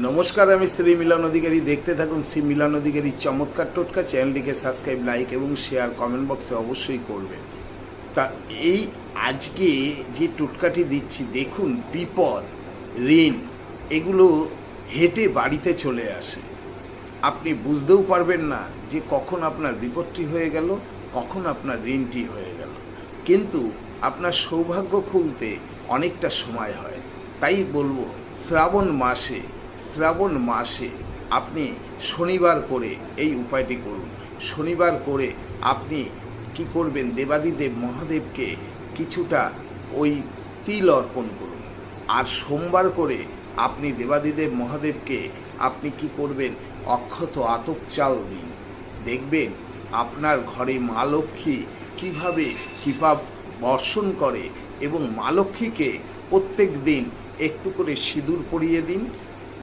নমস্কার, আমি শ্রী মিলন অধিকারী। দেখতে থাকুন শ্রী মিলন অধিকারী চমৎকার টোটকা। চ্যানেলটিকে সাবস্ক্রাইব, লাইক এবং শেয়ার কমেন্ট বক্সে অবশ্যই করবেন। তা এই আজকে যে টোটকাটি দিচ্ছি, দেখুন, বিপদ, ঋণ এগুলো হেঁটে বাড়িতে চলে আসে। আপনি বুঝতেও পারবেন না যে কখন আপনার বিপদটি হয়ে গেল, কখন আপনার ঋণটি হয়ে গেল। কিন্তু আপনার সৌভাগ্য খুলতে অনেকটা সময় হয়। তাই বলবো, শ্রাবণ মাসে আপনি শনিবার করে এই উপায়টি করুন। শনিবার করে আপনি কি করবেন, দেবাদিদেব মহাদেবকে কিছুটা ওই তিল অর্পণ করুন। আর সোমবার করে আপনি দেবাদিদেব মহাদেবকে আপনি কি করবেন, অক্ষত আতপ চাল দিন। দেখবেন আপনার ঘরে মা লক্ষ্মী কীভাবে কৃপা বর্ষণ করে। এবং মা লক্ষ্মীকে প্রত্যেক দিন একটু করে সিঁদুর পরিয়ে দিন